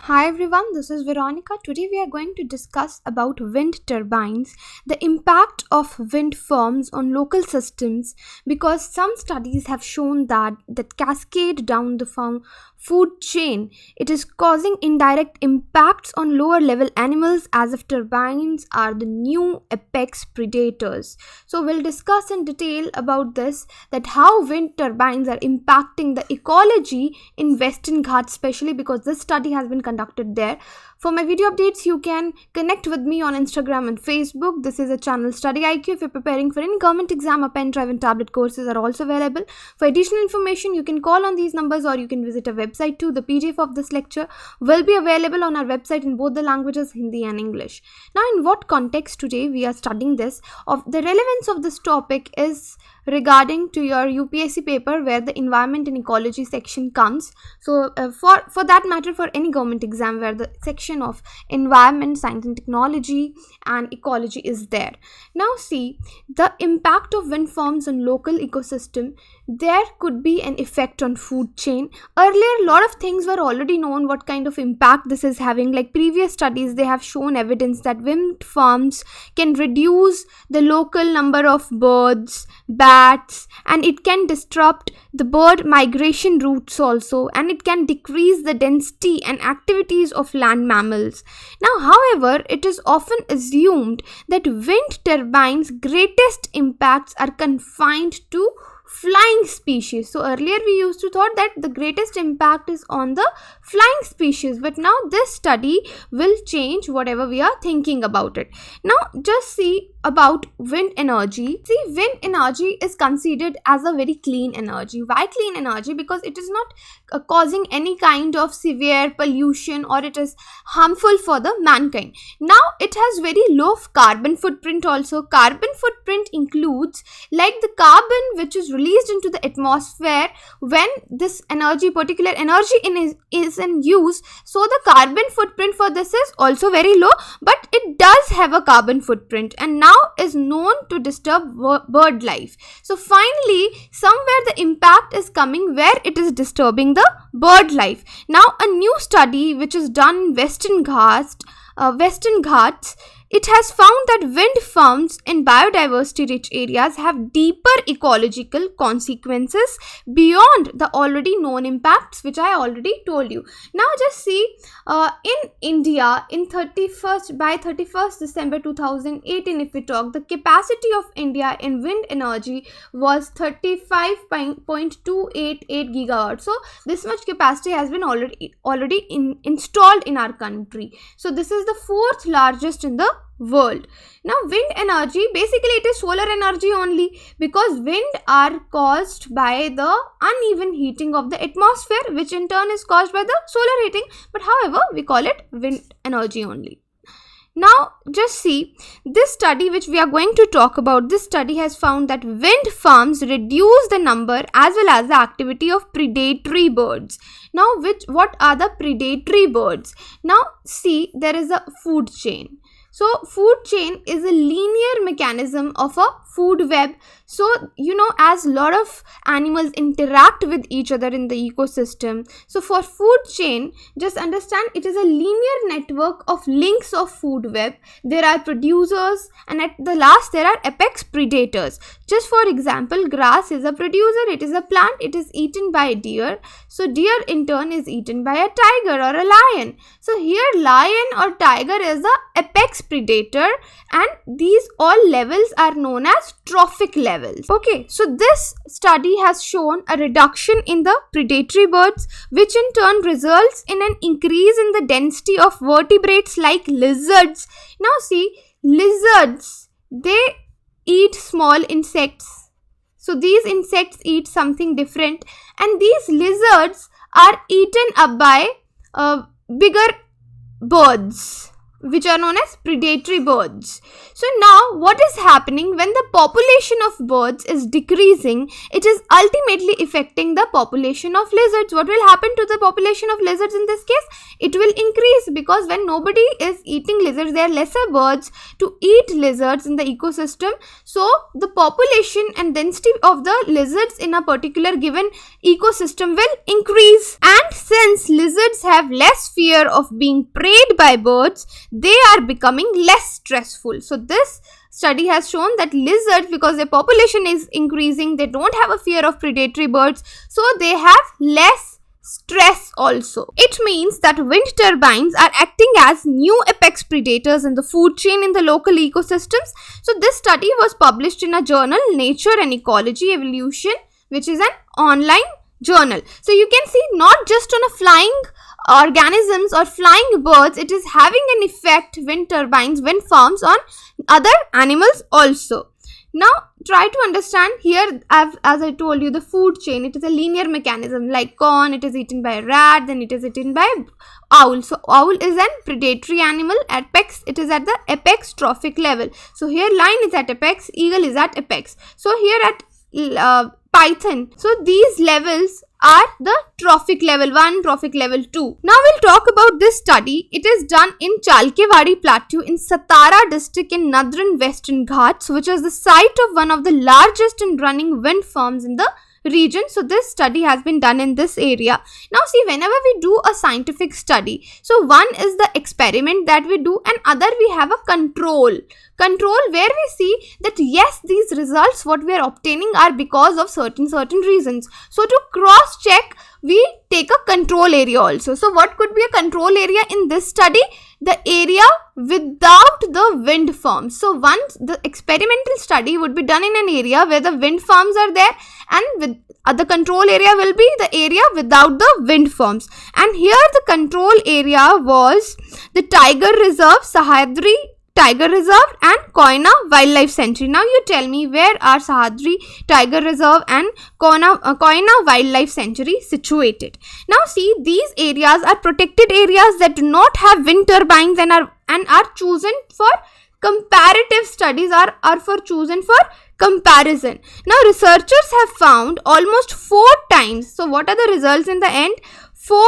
Hi everyone, this is Veronica. Today we are going to discuss about wind turbines, the impact of wind farms on local systems, because some studies have shown that cascade down the food chain, it is causing indirect impacts on lower level animals as if turbines are the new apex predators. So we'll discuss in detail about this, that how wind turbines are impacting the ecology in Western Ghats, especially because this study has been conducted there. For my video updates, you can connect with me on Instagram and Facebook. This is a channel Study IQ. If you're preparing for any government exam, a pen drive and tablet courses are also available. For additional information, you can call on these numbers or you can visit our website too. The PDF of this lecture will be available on our website in both the languages, Hindi and English. Now, in what context today we are studying this? Of the relevance of this topic is regarding to your UPSC paper, where the environment and ecology section comes. So for that matter, for any government exam where the section of environment, science and technology and ecology is there. Now see, the impact of wind farms on local ecosystem, there could be an effect on food chain. Earlier, a lot of things were already known what kind of impact this is having. Like previous studies, they have shown evidence that wind farms can reduce the local number of birds, bats, and it can disrupt the bird migration routes also, and it can decrease the density and activities of land mammals. Now, however, it is often assumed that wind turbines' greatest impacts are confined to flying species. So earlier we used to thought that the greatest impact is on the flying species, but now this study will change whatever we are thinking about it. Now just see about wind energy. See, wind energy is considered as a very clean energy. Why clean energy? Because it is not causing any kind of severe pollution or it is harmful for the mankind. Now it has very low carbon footprint also. Carbon footprint includes like the carbon which is released into the atmosphere when this particular energy is in use. So the carbon footprint for this is also very low, but it does have a carbon footprint and now is known to disturb bird life. So finally, somewhere the impact is coming where it is disturbing the bird life. Now a new study which is done in Western Ghats, it has found that wind farms in biodiversity rich areas have deeper ecological consequences beyond the already known impacts which I already told you. Now just see, in India by 31st December 2018, if we talk, the capacity of India in wind energy was 35.288 gigawatts. So this much capacity has been already installed in our country. So this is the fourth largest in the world. Now wind energy, basically it is solar energy only, because wind are caused by the uneven heating of the atmosphere, which in turn is caused by the solar heating, but however we call it wind energy only. Now just see, this study which we are going to talk about, this study has found that wind farms reduce the number as well as the activity of predatory birds. Now what are the predatory birds? Now see, there is a food chain. So food chain is a linear mechanism of a food web. So as a lot of animals interact with each other in the ecosystem, so for food chain, just understand it is a linear network of links of food web. There are producers and at the last there are apex predators. Just for example, grass is a producer, it is a plant, it is eaten by a deer. So deer in turn is eaten by a tiger or a lion. So here lion or tiger is the apex predator, and these all levels are known as trophic levels. Okay, so this study has shown a reduction in the predatory birds, which in turn results in an increase in the density of vertebrates like lizards. Now see, lizards, they eat small insects. So these insects eat something different, and these lizards are eaten up by bigger birds, which are known as predatory birds. So now what is happening when the population of birds is decreasing, it is ultimately affecting the population of lizards. What will happen to the population of lizards in this case? It will increase, because when nobody is eating lizards, there are lesser birds to eat lizards in the ecosystem. So the population and density of the lizards in a particular given ecosystem will increase. And since lizards have less fear of being preyed by birds, they are becoming less stressful. So this study has shown that lizards, because their population is increasing, they don't have a fear of predatory birds, so they have less stress also. It means that wind turbines are acting as new apex predators in the food chain in the local ecosystems. So this study was published in a journal, Nature and Ecology Evolution, which is an online journal. So you can see, not just on a flying organisms or flying birds, it is having an effect, wind turbines, wind farms, on other animals also. Now try to understand here, as I told you, the food chain, it is a linear mechanism. Like corn, it is eaten by a rat, then it is eaten by owl. So owl is an predatory animal. Apex, it is at the apex trophic level. So here lion is at apex, eagle is at apex. So here at python, so these levels are the trophic level 1, trophic level 2. Now we'll talk about this study. It is done in Chalkewadi Plateau in Satara district in northern Western Ghats, which is the site of one of the largest and running wind farms in the region. So this study has been done in this area. Now see, whenever we do a scientific study, so one is the experiment that we do, and other we have a control where we see that yes, these results what we are obtaining are because of certain reasons. So to cross check, we take a control area also. So what could be a control area in this study? The area without the wind farms. So once the experimental study would be done in an area where the wind farms are there, and with the control area will be the area without the wind farms. And here the control area was the Tiger Reserve, Sahyadri Tiger Reserve and Koyna Wildlife Sanctuary. Now you tell me, where are Sahyadri Tiger Reserve and Koyna Wildlife Sanctuary situated? Now see, these areas are protected areas that do not have wind turbines and are chosen for comparative studies, are for chosen for comparison. Now researchers have found almost 4 times. So what are the results in the end? 4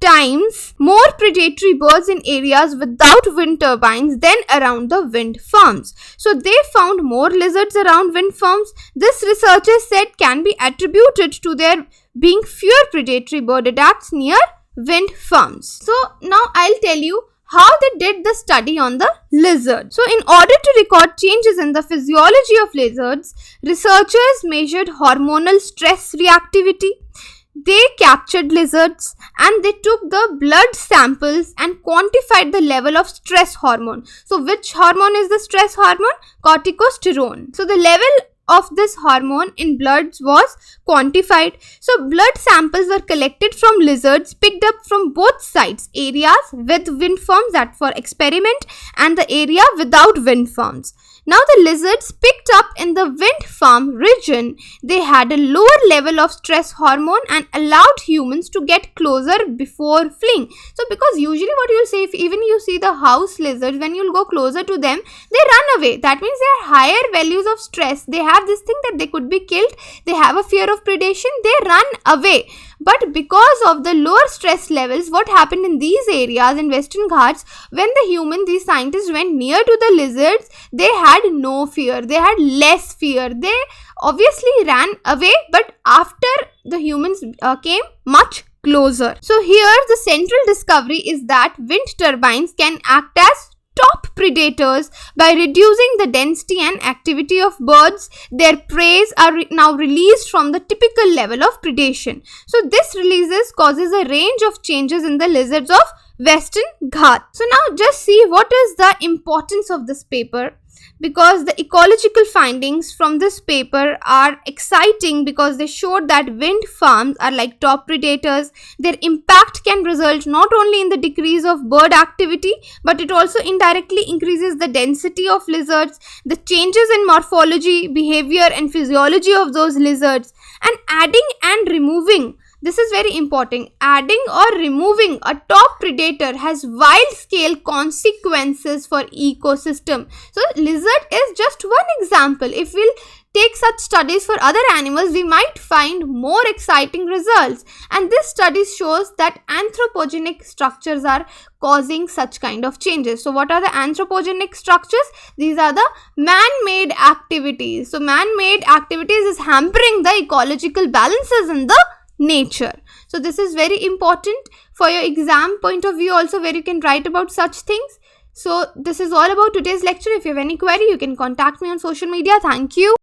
times more predatory birds in areas without wind turbines than around the wind farms. So they found more lizards around wind farms. This, researchers said, can be attributed to there being fewer predatory bird attacks near wind farms. So now I'll tell you how they did the study on the lizard. So in order to record changes in the physiology of lizards, researchers measured hormonal stress reactivity. They captured lizards and they took the blood samples and quantified the level of stress hormone. So which hormone is the stress hormone? Corticosterone. So the level of this hormone in blood was quantified. So blood samples were collected from lizards picked up from both sides, areas with wind farms, that for experiment, and the area without wind farms. Now the lizards picked up in the wind farm region, they had a lower level of stress hormone and allowed humans to get closer before fleeing. So because usually what you'll say, if even you see the house lizards, when you'll go closer to them, they run away. That means they have higher values of stress. They have this thing that they could be killed. They have a fear of predation. They run away. But because of the lower stress levels, what happened in these areas in Western Ghats, when these scientists went near to the lizards, they had no fear. They had less fear. They obviously ran away, but after the humans came much closer. So here the central discovery is that wind turbines can act as top predators by reducing the density and activity of birds. Their prey are now released from the typical level of predation. So this releases causes a range of changes in the lizards of Western Ghats. So now just see what is the importance of this paper, because the ecological findings from this paper are exciting because they showed that wind farms are like top predators. Their impact can result not only in the decrease of bird activity, but it also indirectly increases the density of lizards, the changes in morphology, behavior and physiology of those lizards, and adding and removing This is very important. Adding or removing a top predator has wide scale consequences for ecosystem. So lizard is just one example. If we'll take such studies for other animals, we might find more exciting results. And this study shows that anthropogenic structures are causing such kind of changes. So what are the anthropogenic structures? These are the man-made activities. So man-made activities is hampering the ecological balances in the nature. So this is very important for your exam point of view also, where you can write about such things. So this is all about today's lecture. If you have any query, you can contact me on social media. Thank you.